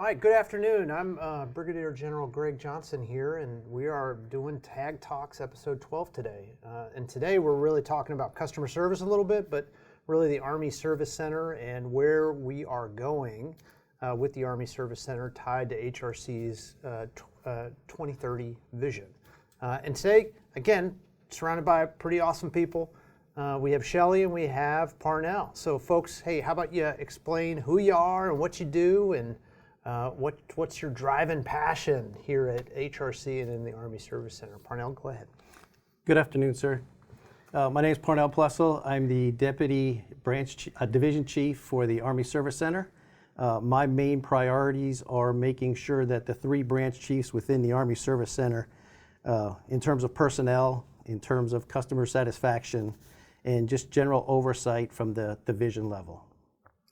right, good afternoon. I'm Brigadier General Greg Johnson here, and we are doing Tag Talks episode 12 today. And today we're really talking about customer service a little bit, but really the Army Service Center and where we are going with the Army Service Center tied to HRC's 2030 vision. And today, again, surrounded by pretty awesome people. We have Shelly and we have Parnell. So folks, hey, how about you explain who you are and what you do and what's your drive and passion here at HRC and in the Army Service Center? Parnell, go ahead. Good afternoon, sir. My name is Parnell Plessl. I'm the Deputy Division Chief for the Army Service Center. My main priorities are making sure that the 3 branch chiefs within the Army Service Center, in terms of personnel, in terms of customer satisfaction, and just general oversight from the division level.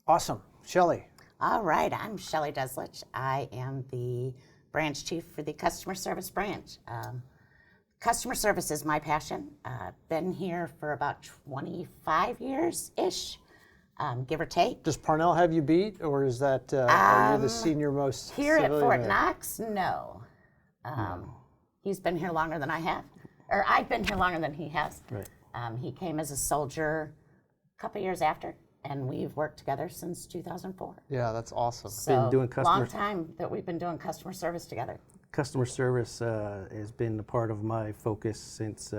Awesome. Shelly. All right, I'm Shelly Dezelich. I am the branch chief for the customer service branch. Customer service is my passion. Been here for about 25 years-ish, give or take. Does Parnell have you beat, or is that, are you the senior most Here at Fort man? Knox, no. He's been here longer than I have, or I've been here longer than he has. Right. He came as a soldier a couple years after, and we've worked together since 2004. Yeah, that's awesome. So, doing customer- long time that we've been doing customer service together. Customer service has been a part of my focus since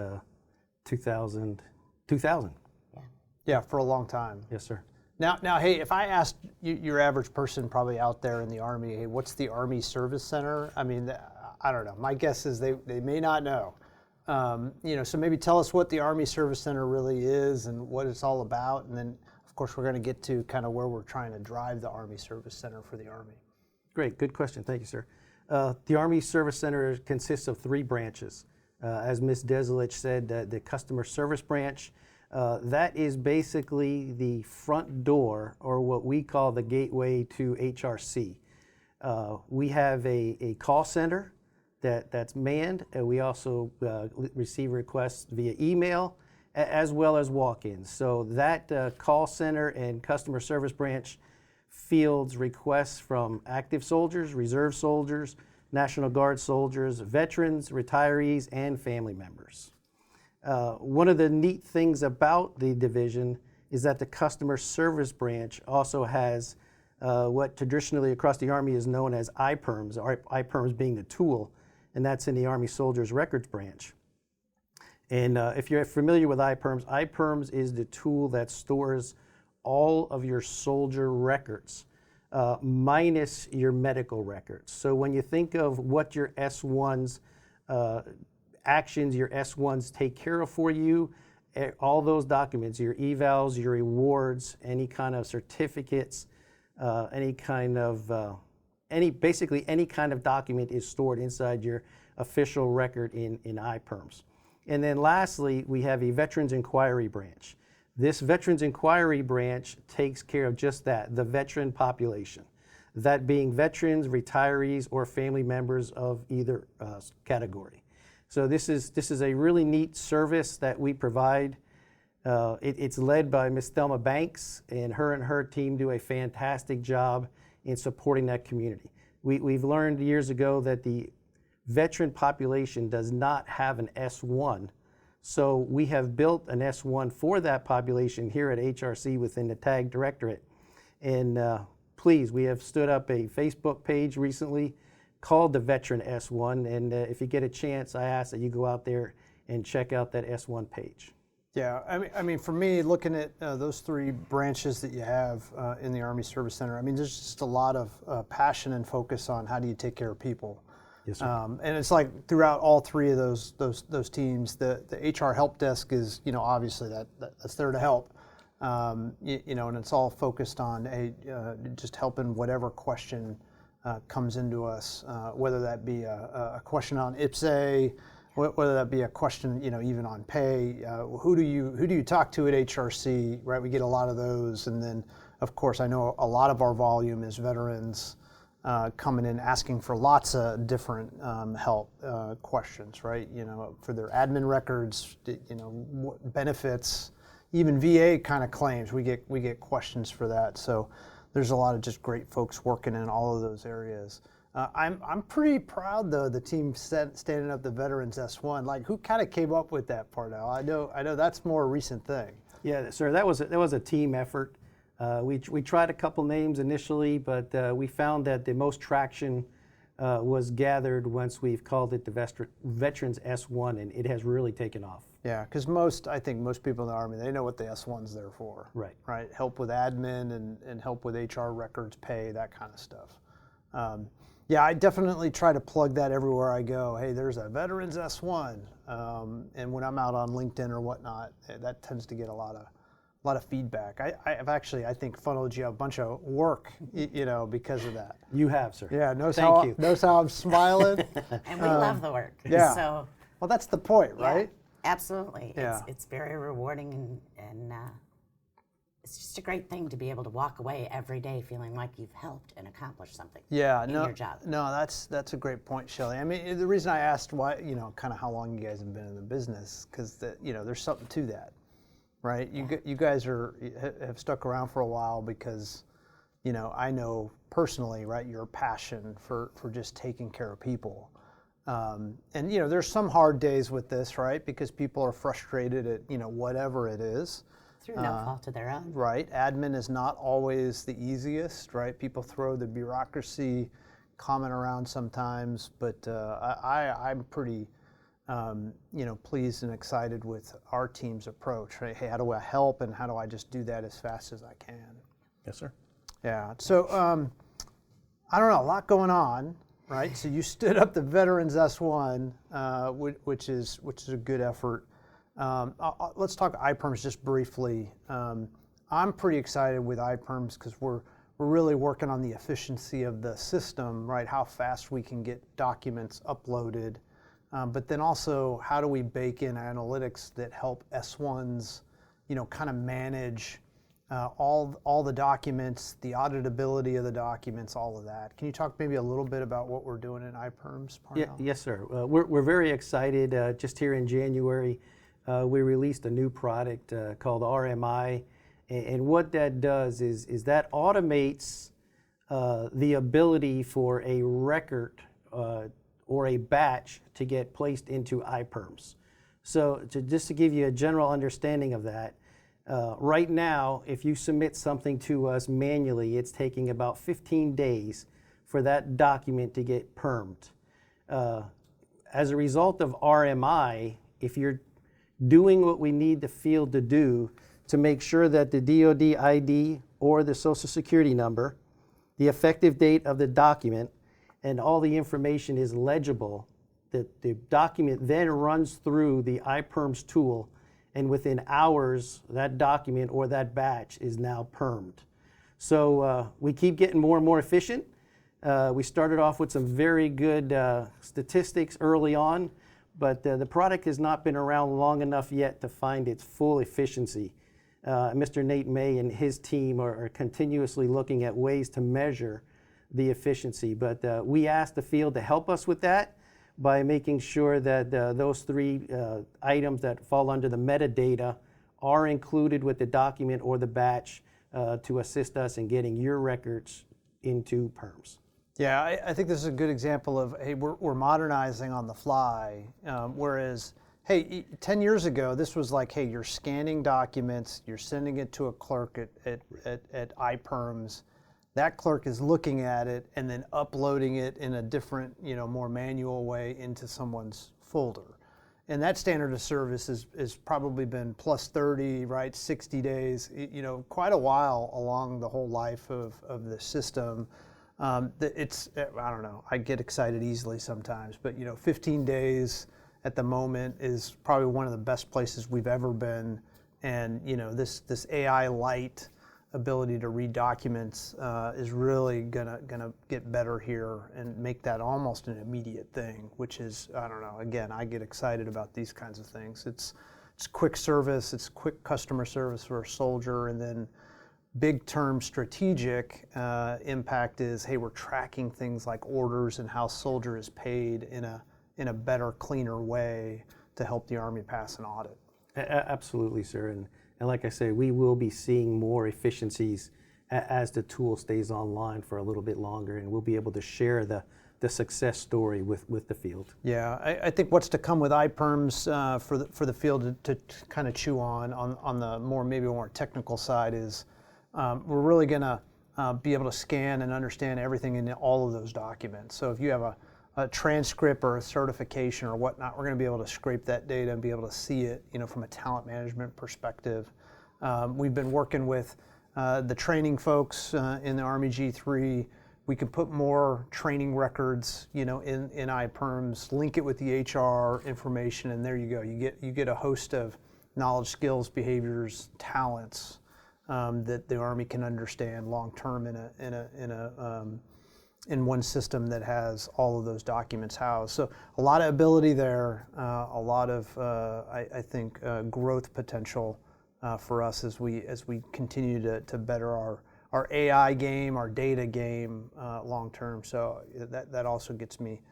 2000. Yeah, for a long time. Yes, sir. Now, hey, if I asked your average person probably out there in the Army, hey, what's the Army Service Center? I mean, I don't know. My guess is they may not know. So maybe tell us what the Army Service Center really is and what it's all about, and then, of course, we're going to get to kind of where we're trying to drive the Army Service Center for the Army. Great, good question. Thank you, sir. The Army Service Center consists of 3 branches. As Ms. Dezelich said, the customer service branch, that is basically the front door, or what we call the gateway to HRC. We have a call center that's manned, and we also receive requests via email as well as walk-ins. So that call center and customer service branch fields requests from active soldiers, reserve soldiers, National Guard soldiers, veterans, retirees, and family members. One of the neat things about the division is that the customer service branch also has what traditionally across the Army is known as iPerms, or iPerms being the tool, and that's in the Army Soldiers Records branch. And if you're familiar with iPerms, iPerms is the tool that stores all of your soldier records, minus your medical records. So when you think of what your S1s, actions your S1s take care of for you, all those documents, your evals, your rewards, any kind of certificates, basically any kind of document is stored inside your official record in iPerms. And then lastly, we have a Veterans Inquiry branch. This Veterans Inquiry branch takes care of just that, the veteran population. That being veterans, retirees, or family members of either category. So this is a really neat service that we provide. It's led by Ms. Thelma Banks, and her team do a fantastic job in supporting that community. We've learned years ago that the veteran population does not have an S1, so we have built an S1 for that population here at HRC within the TAG Directorate. And please, we have stood up a Facebook page recently called the Veteran S1, and if you get a chance, I ask that you go out there and check out that S1 page. Yeah, I mean, for me, looking at those 3 branches that you have in the Army Service Center, I mean, there's just a lot of passion and focus on how do you take care of people. Yes, sir. And it's like throughout all 3 of those teams, the HR Helpdesk is, obviously that's there to help, and it's all focused on just helping whatever question comes into us, whether that be a question on IPSA, whether that be a question, even on pay. Who do you talk to at HRC, right? We get a lot of those, and then of course I know a lot of our volume is veterans coming in asking for lots of different help questions, right? For their admin records, benefits, even VA kind of claims. We get questions for that. So there's a lot of just great folks working in all of those areas. I'm pretty proud though, the team standing up the Veterans S1. Like, who kind of came up with that, Parnell? I know that's more a recent thing. Yeah, sir, that was a team effort. We tried a couple names initially, but we found that the most traction was gathered once we've called it the Veterans S1, and it has really taken off. Yeah, because I think most people in the Army, they know what the S1's there for. Right. Right, help with admin and help with HR records, pay, that kind of stuff. Yeah, I definitely try to plug that everywhere I go. Hey, there's a Veterans S1, and when I'm out on LinkedIn or whatnot, that tends to get a lot of feedback. I've actually, I think, funneled you a bunch of work, because of that. You have, sir. Yeah, Thank you. Notice how I'm smiling. And we love the work. yeah. So, Well, that's the point, yeah, right? absolutely. Yeah. It's very rewarding, and it's just a great thing to be able to walk away every day feeling like you've helped and accomplished something in your job. No, that's a great point, Shelly. I mean, the reason I asked why, kind of how long you guys have been in the business, because there's something to that, right? You guys have stuck around for a while because, I know personally, right, your passion for just taking care of people. And there's some hard days with this, right? Because people are frustrated at whatever it is. Through no fault of their own. Right. Admin is not always the easiest, right? People throw the bureaucracy comment around sometimes, but I'm pretty, pleased and excited with our team's approach. Right? Hey, how do I help, and how do I just do that as fast as I can? Yes, sir. Yeah. So I don't know, a lot going on, right? So you stood up the Veterans S1, which is a good effort. Let's talk iPerms just briefly. I'm pretty excited with iPerms because we're really working on the efficiency of the system, right? How fast we can get documents uploaded, but then also how do we bake in analytics that help S1s, kind of manage all the documents, the auditability of the documents, all of that. Can you talk maybe a little bit about what we're doing in iPerms, Parnell? Yes, sir. We're very excited. Just here in January, we released a new product called RMI, and what that does is that automates the ability for a record or a batch to get placed into iPerms. So just to give you a general understanding of that, right now, if you submit something to us manually, it's taking about 15 days for that document to get permed. As a result of RMI, if you're doing what we need the field to do to make sure that the DoD ID or the Social Security number, the effective date of the document, and all the information is legible, that the document then runs through the iPerms tool, and within hours, that document or that batch is now permed. So we keep getting more and more efficient. We started off with some very good statistics early on, but the product has not been around long enough yet to find its full efficiency. Mr. Nate May and his team are continuously looking at ways to measure the efficiency, but we asked the field to help us with that by making sure that those three items that fall under the metadata are included with the document or the batch to assist us in getting your records into PERMs. Yeah, I think this is a good example of, hey, we're modernizing on the fly, whereas, hey, 10 years ago, this was like, hey, you're scanning documents, you're sending it to a clerk at iPerms, that clerk is looking at it and then uploading it in a different, more manual way into someone's folder. And that standard of service has probably been plus 30, right, 60 days, quite a while along the whole life of the system. It's, I don't know, I get excited easily sometimes, but 15 days at the moment is probably one of the best places we've ever been. And this AI light ability to read documents is really gonna get better here and make that almost an immediate thing, which is, I don't know, again, I get excited about these kinds of things. It's quick service, it's quick customer service for a soldier, and then big term strategic impact is, hey, we're tracking things like orders and how soldier is paid in a better, cleaner way to help the Army pass an audit. Absolutely, sir. And like I say, we will be seeing more efficiencies as the tool stays online for a little bit longer, and we'll be able to share the success story with the field. Yeah, I think what's to come with iPerms for the field to kind of chew on the maybe more technical side is we're really going to be able to scan and understand everything in all of those documents. So if you have a transcript or a certification or whatnot, we're going to be able to scrape that data and be able to see it, from a talent management perspective. We've been working with the training folks in the Army G3. We can put more training records, in iPerms, link it with the HR information, and there you go. You get a host of knowledge, skills, behaviors, talents that the Army can understand long term in one system that has all of those documents housed. So a lot of ability there, a lot of I think growth potential for us as we continue to better our AI game, our data game long term. So that also gets me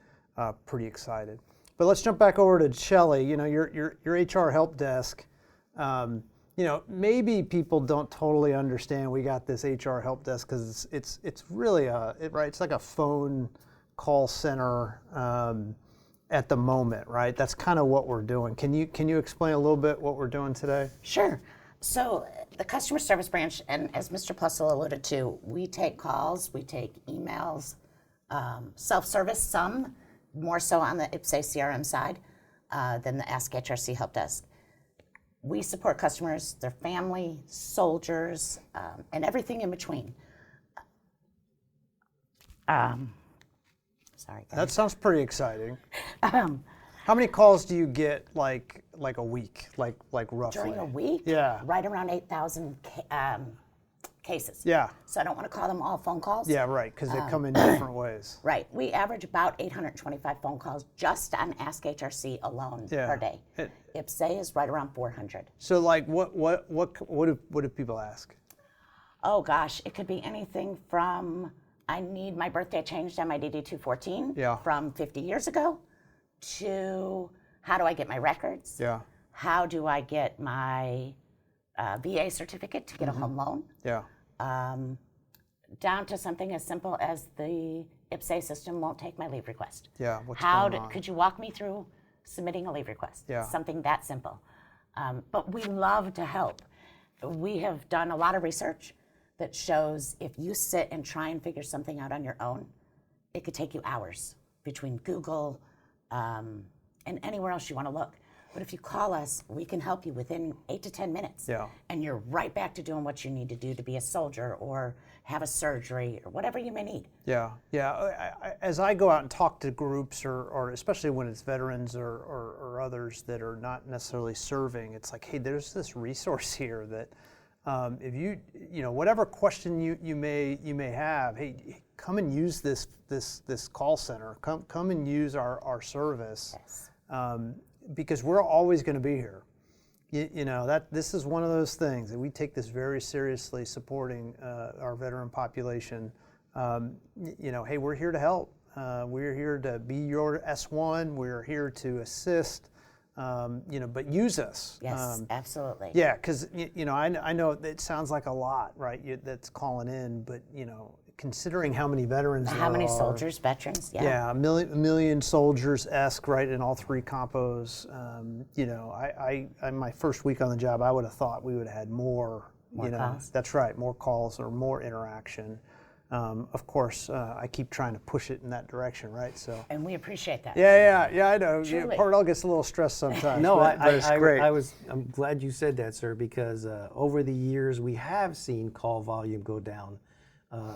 pretty excited. But let's jump back over to Shelly. Your HR help desk. Maybe people don't totally understand we got this HR help desk because it's really it's like a phone call center at the moment, right? That's kind of what we're doing. Can you explain a little bit what we're doing today? Sure. So the customer service branch, and as Mr. Plessl alluded to, we take calls, we take emails, self-service, some more so on the IPSA CRM side than the Ask HRC help desk. We support customers, their family, soldiers, and everything in between. Sorry, guys. That sounds pretty exciting. How many calls do you get like a week, like roughly? During a week? Yeah. Right around 8,000 cases. Yeah. So I don't want to call them all phone calls. Yeah, right, because they come in different ways. Right. We average about 825 phone calls just on Ask HRC alone per day. IPSA is right around 400. So like what do people ask? Oh gosh, it could be anything from I need my birthday changed on my DD-214 from 50 years ago to how do I get my records? Yeah. How do I get my VA certificate to get a home loan? Yeah. Down to something as simple as the IPSA system won't take my leave request. Yeah. What's going on? Could you walk me through submitting a leave request? Yeah. Something that simple. But we love to help. We have done a lot of research that shows if you sit and try and figure something out on your own, it could take you hours between Google and anywhere else you want to look. But if you call us, we can help you within 8 to 10 minutes. Yeah. And you're right back to doing what you need to do to be a soldier or have a surgery or whatever you may need. Yeah, yeah. As I go out and talk to groups, or especially when it's veterans or others that are not necessarily serving, it's like, hey, there's this resource here that if you whatever question you may have, hey, come and use this call center. Come and use our service. Yes. Because we're always going to be here. That this is one of those things that we take this very seriously, supporting our veteran population. Hey, we're here to help. We're here to be your S1. We're here to assist. But use us. Yes, absolutely. Yeah, because I know it sounds like a lot, right? That's calling in, but considering how many veterans there are. How many soldiers, veterans? Yeah. Yeah, a million soldiers-esque, right, in all three compos. I my first week on the job, I would have thought we would have had more calls. That's right, more calls or more interaction. Of course, I keep trying to push it in that direction, right? So. And we appreciate that. Yeah, I know. Truly. Parnell gets a little stressed sometimes. No, but it's great. I'm glad you said that, sir, because over the years we have seen call volume go down.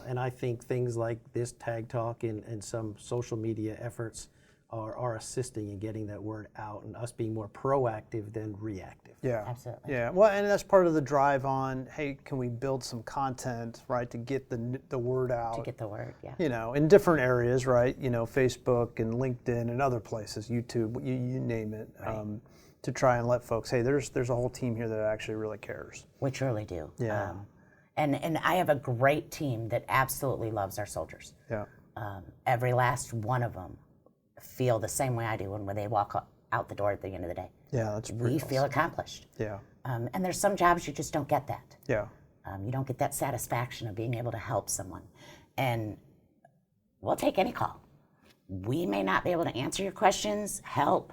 And I think things like this Tag Talk and some social media efforts are assisting in getting that word out and us being more proactive than reactive. Yeah, absolutely. Yeah, well, and that's part of the drive on, hey, can we build some content, right, to get the word out? To get the word, yeah. In different areas, right, Facebook and LinkedIn and other places, YouTube, you name it, Right. To try and let folks, hey, there's a whole team here that actually really cares. We truly do. Yeah. And I have a great team that absolutely loves our soldiers. Yeah. Every last one of them feel the same way I do when they walk out the door at the end of the day. Yeah, that's We feel accomplished. Yeah. And there's some jobs you just don't get that. Yeah. You don't get that satisfaction of being able to help someone. And we'll take any call. We may not be able to answer your questions, help,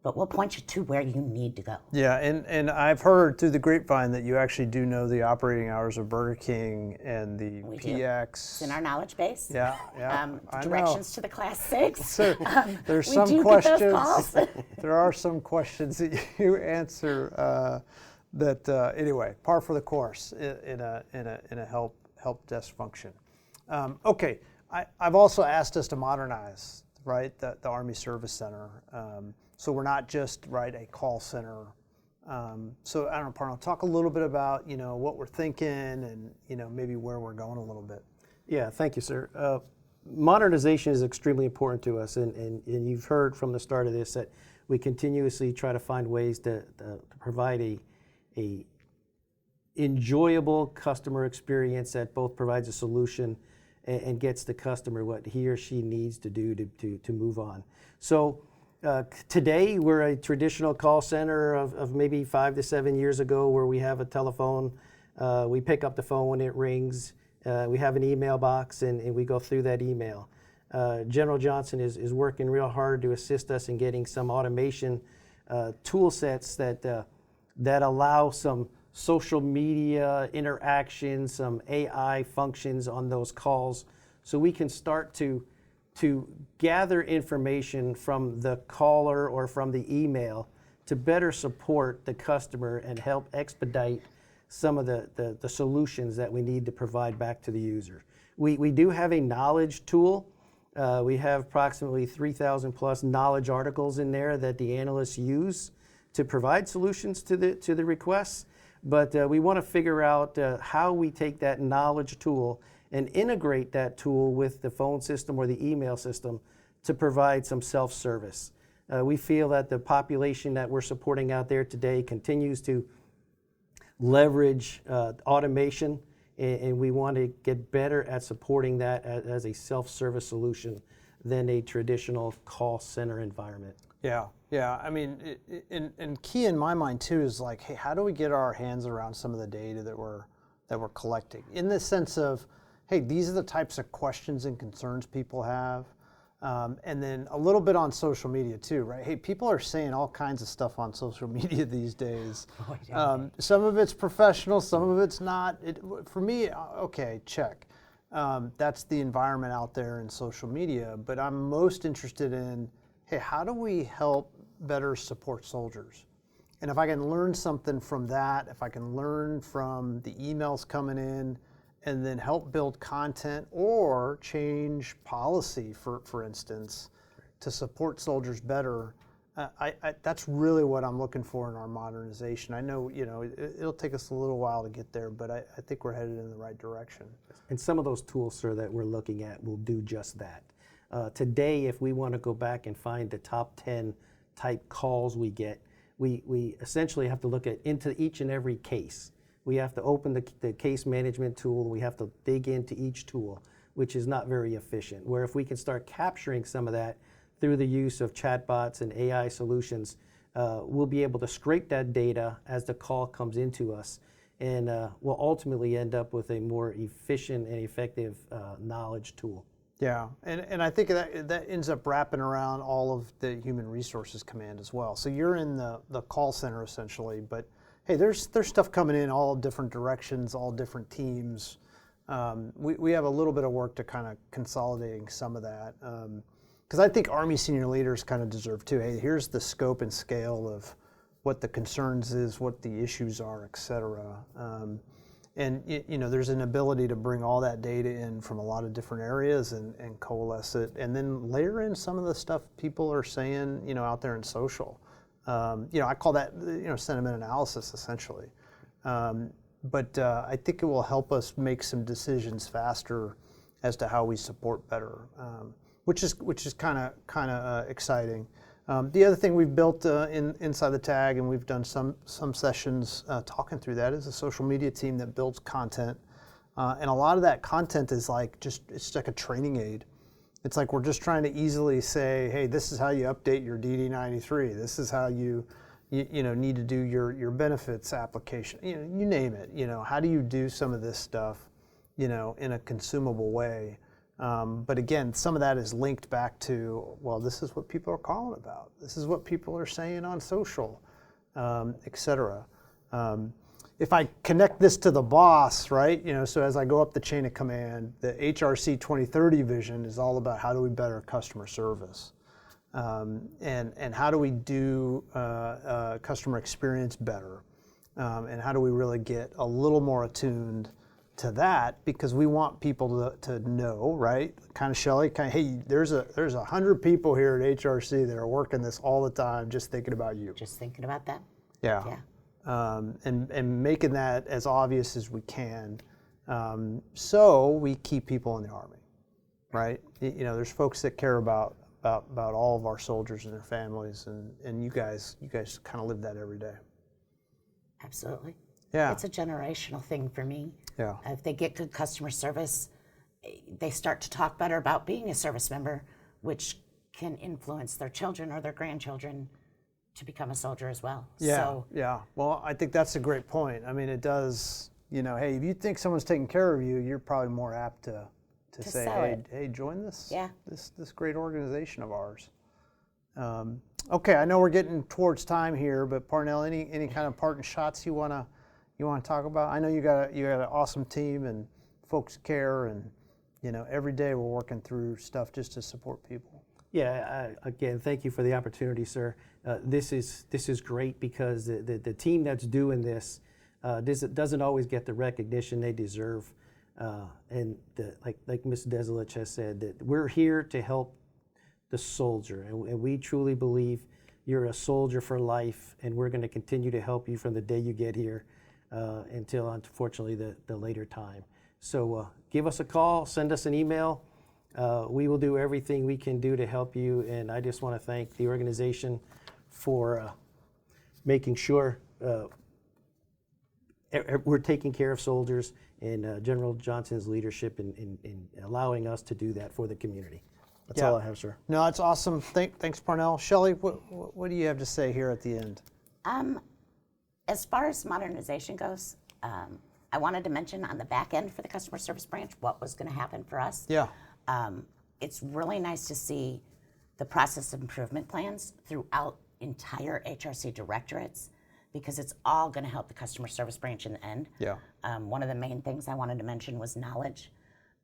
but we'll point you to where you need to go. Yeah, and I've heard through the grapevine that you actually do know the operating hours of Burger King and the We do. PX. It's in our knowledge base. Yeah, I Directions know. to the Class 6. So there's we some do questions. Get those calls. There are some questions that you answer anyway, par for the course in a help desk function. Okay, I've also asked us to modernize, right, the Army Service Center. So we're not just, right, a call center. So I don't know, Parnell, talk a little bit about, what we're thinking and, maybe where we're going a little bit. Yeah, thank you, sir. Modernization is extremely important to us, and you've heard from the start of this that we continuously try to find ways to provide a enjoyable customer experience that both provides a solution and gets the customer what he or she needs to do to move on. So today we're a traditional call center of maybe 5 to 7 years ago, where we have a telephone, we pick up the phone when it rings, we have an email box, and we go through that email. General Johnson is working real hard to assist us in getting some automation tool sets that allow some social media interactions, some AI functions on those calls, so we can start to gather information from the caller or from the email to better support the customer and help expedite some of the solutions that we need to provide back to the user. We do have a knowledge tool. We have approximately 3,000 plus knowledge articles in there that the analysts use to provide solutions to the requests. But we want to figure out how we take that knowledge tool and integrate that tool with the phone system or the email system to provide some self-service. We feel that the population that we're supporting out there today continues to leverage automation, and we want to get better at supporting that as a self-service solution than a traditional call center environment. Yeah. I mean, and key in my mind too is like, hey, how do we get our hands around some of the data that we're collecting? In the sense of, hey, these are the types of questions and concerns people have, and then a little bit on social media too, right? Hey, people are saying all kinds of stuff on social media these days. Some of it's professional, some of it's not. For me, okay, check. That's the environment out there in social media, but I'm most interested in, hey, how do we help better support soldiers? And if I can learn something from that, if I can learn from the emails coming in, and then help build content or change policy, for instance, to support soldiers better, that's really what I'm looking for in our modernization. I know, it'll take us a little while to get there, but I think we're headed in the right direction. And some of those tools, sir, that we're looking at will do just that. Today, if we want to go back and find the top 10 type calls we get, we essentially have to look into each and every case. We have to open the case management tool. We have to dig into each tool, which is not very efficient. Where if we can start capturing some of that through the use of chatbots and AI solutions, we'll be able to scrape that data as the call comes into us, and we'll ultimately end up with a more efficient and effective knowledge tool. Yeah, and I think that ends up wrapping around all of the human resources command as well. So you're in the call center essentially, but hey, there's stuff coming in all different directions, all different teams. We have a little bit of work to kind of consolidating some of that, because I think Army senior leaders kind of deserve too. Hey, here's the scope and scale of what the concerns is, what the issues are, et cetera. And there's an ability to bring all that data in from a lot of different areas and coalesce it, and then layer in some of the stuff people are saying, out there in social. I call that, sentiment analysis essentially. But I think it will help us make some decisions faster as to how we support better, which is kind of exciting. The other thing we've built inside the tag, and we've done some sessions talking through that, is a social media team that builds content, and a lot of that content is it's like a training aid. It's like we're just trying to easily say, hey, this is how you update your DD93. This is how you need to do your benefits application, you name it, how do you do some of this stuff, in a consumable way? But again, some of that is linked back to, well, this is what people are calling about. This is what people are saying on social, et cetera. If I connect this to the boss, right, so as I go up the chain of command, the HRC 2030 vision is all about how do we better customer service. And how do we do customer experience better? And how do we really get a little more attuned to that, because we want people to know, right? Kind of Shelly, hey, there's 100 people here at HRC that are working this all the time, just thinking about you. Just thinking about that. Yeah. And making that as obvious as we can, so we keep people in the Army, right? There's folks that care about all of our soldiers and their families, and you guys kind of live that every day. Absolutely. Yeah. It's a generational thing for me. Yeah. If they get good customer service, they start to talk better about being a service member, which can influence their children or their grandchildren to become a soldier as well. Yeah. So, yeah. Well, I think that's a great point. I mean, it does, hey, if you think someone's taking care of you, you're probably more apt to say, hey, join this, this great organization of ours. Okay, I know we're getting towards time here, but Parnell, any kind of parting shots you wanna talk about? I know you got an awesome team and folks care, and every day we're working through stuff just to support people. Yeah, again, thank you for the opportunity, sir. This is great, because the team that's doing this doesn't always get the recognition they deserve. And like Ms. Dezelich has said, that we're here to help the soldier, and we truly believe you're a soldier for life, and we're going to continue to help you from the day you get here until, unfortunately, the later time. So give us a call, send us an email. We will do everything we can do to help you, and I just want to thank the organization for making sure we're taking care of soldiers, and General Johnson's leadership in allowing us to do that for the community. That's all I have, sir. No, it's awesome. Thanks, Parnell. Shelly, what do you have to say here at the end? As far as modernization goes, I wanted to mention on the back end for the customer service branch what was going to happen for us. Yeah. It's really nice to see the process improvement plans throughout entire HRC directorates, because it's all going to help the customer service branch in the end. Yeah. One of the main things I wanted to mention was knowledge.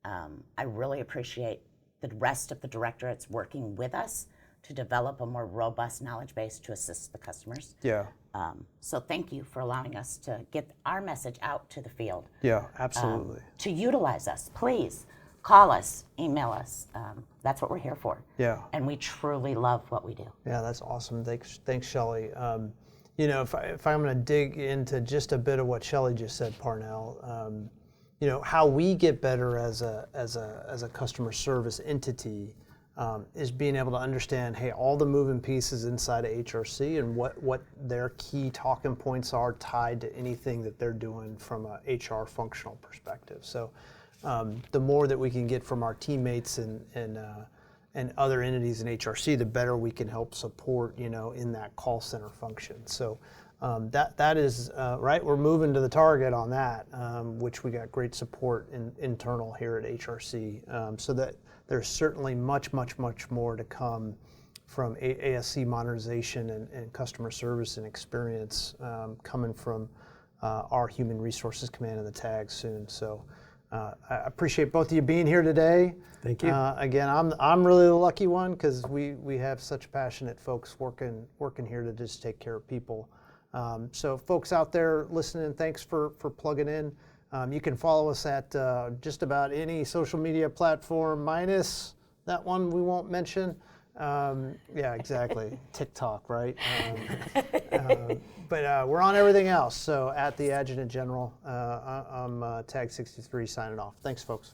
I really appreciate the rest of the directorates working with us to develop a more robust knowledge base to assist the customers. Yeah. So thank you for allowing us to get our message out to the field. Yeah, absolutely. To utilize us, please call us, email us. That's what we're here for. Yeah. And we truly love what we do. Yeah, that's awesome. Thanks, Shelly. If I'm going to dig into just a bit of what Shelly just said, Parnell, how we get better as a customer service entity is being able to understand, hey, all the moving pieces inside of HRC and what their key talking points are tied to anything that they're doing from a HR functional perspective. So the more that we can get from our teammates and other entities in HRC, the better we can help support, in that call center function. So that is right. We're moving to the target on that, which we got great support internal here at HRC. So that there's certainly much more to come from ASC modernization and customer service and experience coming from our Human Resources Command and the TAG soon. So I appreciate both of you being here today. Thank you. Again, I'm really the lucky one, because we have such passionate folks working here to just take care of people. So folks out there listening, thanks for plugging in. You can follow us at just about any social media platform, minus that one we won't mention. Yeah, exactly. TikTok, right? But we're on everything else. So at the Adjutant General, I'm Tag 63 signing off. Thanks, folks.